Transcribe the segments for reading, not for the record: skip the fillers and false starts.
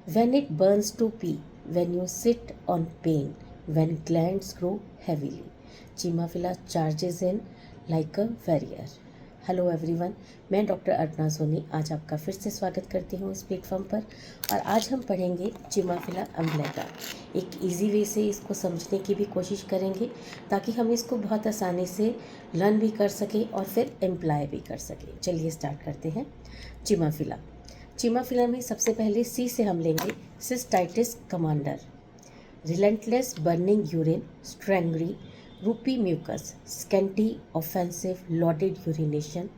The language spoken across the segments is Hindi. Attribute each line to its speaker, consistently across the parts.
Speaker 1: when it burns to pee, when you sit on pain, when glands grow heavily. Chimaphila charges in like a warrior. Hello everyone, मैं डॉक्टर अर्पणा सोनी आज आपका फिर से स्वागत करती हूँ इस प्लेटफॉर्म पर। और आज हम पढ़ेंगे चिमाफिला अम्ब्लेटा। एक इजी वे से इसको समझने की भी कोशिश करेंगे ताकि हम इसको बहुत आसानी से लर्न भी कर सकें और फिर एम्प्लॉय भी कर सकें। चलिए स्टार्ट करते हैं। चिमाफिला चिमाफिला में सबसे पहले सी से हम लेंगे cystitis commander, relentless burning urine, strangury, ropy mucus, scanty offensive loaded urination,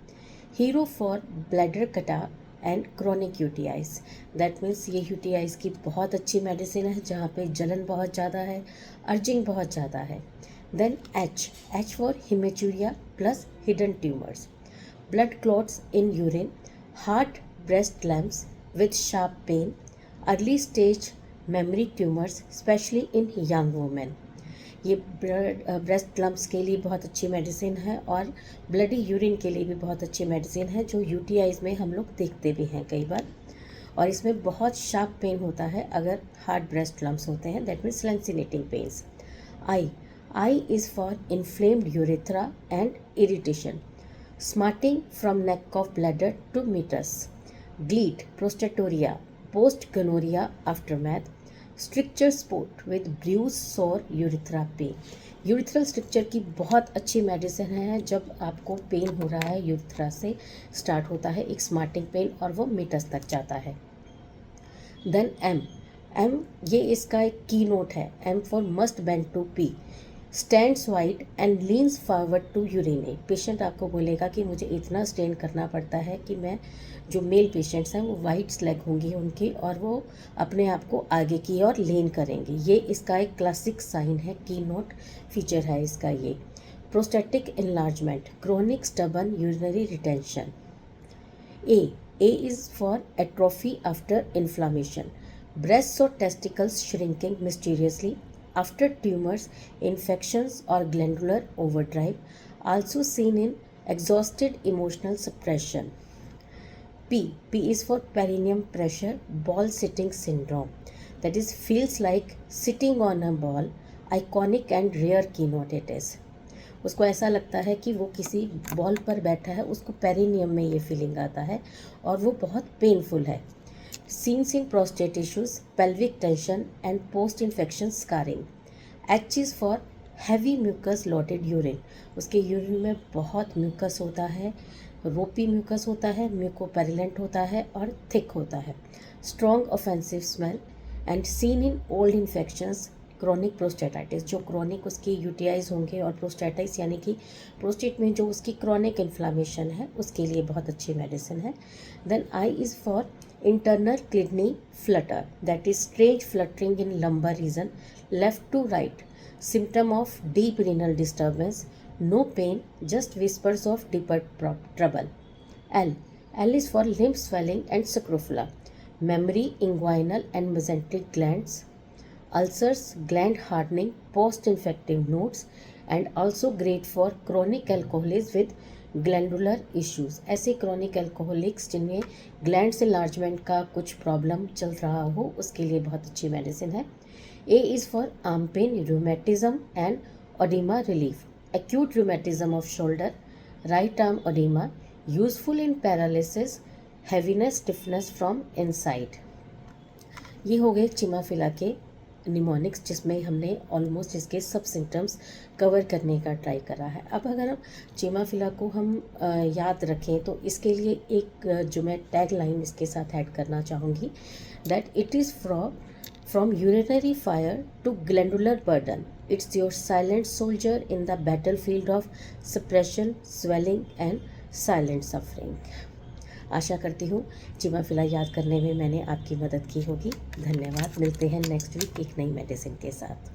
Speaker 1: hero for bladder catarrh and chronic UTIs. That means ये यूटीआईज की बहुत अच्छी मेडिसिन है जहाँ पे जलन बहुत ज़्यादा है, अर्जिंग बहुत ज़्यादा है। Then H for haematuria plus hidden tumours, blood clots in urine, heart breast lumps with sharp pain, early stage memory tumors especially in young women। ये ब्रेस्ट लम्प्स के लिए बहुत अच्छी मेडिसिन है और ब्लडी यूरिन के लिए भी बहुत अच्छी मेडिसिन है जो यूटीआईज में हम लोग देखते भी हैं कई बार। और इसमें बहुत शार्प पेन होता है अगर हार्ड ब्रेस्ट लम्प्स होते हैं, that means lancinating pains. I is for inflamed urethra and irritation, smarting from neck of bladder to meatus, GLEAT, prostaturia, post-gonorrhea aftermath, stricture spot with bruise, sore, urethra pain। Urethral stricture की बहुत अच्छी मेडिसिन है जब आपको पेन हो रहा है, यूरिथ्रा से स्टार्ट होता है एक स्मार्टिंग पेन और वो मीटस तक जाता है। देन एम ये इसका एक की नोट है। M for must bend to pee, stands wide and leans forward to urinate. Patient आपको बोलेगा कि मुझे इतना स्टैंड करना पड़ता है कि मैं, जो मेल पेशेंट्स हैं वो वाइड लेग होंगी उनकी और वो अपने आप को आगे की ओर लीन करेंगे। ये इसका एक क्लासिक साइन है, की नोट फीचर है इसका ये। Prostatic enlargement, chronic stubborn urinary retention. A is for atrophy after inflammation, breast और testicles shrinking mysteriously after tumors, infections or glandular overdrive, also seen in exhausted emotional suppression। P is for perineum pressure, ball sitting syndrome, that is feels like sitting on a ball, iconic and rare keynote it is। उसको ऐसा लगता है कि वो किसी बॉल पर बैठा है, उसको पेरिनियम में ये फीलिंग आता है और वो बहुत पेनफुल है। Scenes in prostate issues, pelvic tension and post-infection scarring। H is for heavy mucus loaded urine, उसके यूरिन में बहुत म्यूकस होता है, रोपी म्यूकस होता है, म्यूकोपेरिलेंट होता है और थिक होता है। Strong offensive smell and seen in old infections, chronic prostatitis, जो क्रॉनिक उसकी यूटीआईज होंगे और प्रोस्टेटाइटिस यानी कि प्रोस्टेट में जो उसकी क्रॉनिक इन्फ्लामेशन है उसके लिए बहुत अच्छी मेडिसिन है। Then I is for internal kidney flutter, that is strange fluttering in lumbar region, left to right, symptom of deep renal disturbance, no pain, just whispers of deeper trouble. L is for lymph swelling and scrofula, memory, inguinal and mesenteric glands, ulcers, gland hardening, post-infective nodes and also great for chronic alcoholics with glandular issues। ऐसे chronic alcoholics जिनमें glands enlargement का कुछ प्रॉब्लम चल रहा हो उसके लिए बहुत अच्छी मेडिसिन है। A is for arm pain, rheumatism and edema relief, acute rheumatism of shoulder, right arm edema, useful in paralysis, heaviness, stiffness from inside. ये हो गए चिमाफिला के निमोनिक्स जिसमें हमने ऑलमोस्ट इसके सब सिम्टम्स कवर करने का ट्राई करा है। अब अगर हम चिमाफिला को हम याद रखें तो इसके लिए एक जो मैं टैग लाइन इसके साथ ऐड करना चाहूँगी, that it is from urinary fire to glandular burden, it's your silent soldier in the battle field of suppression, swelling and silent suffering. आशा करती हूँ चिमाफिला याद करने में मैंने आपकी मदद की होगी। धन्यवाद। मिलते हैं नेक्स्ट वीक एक नई मेडिसिन के साथ।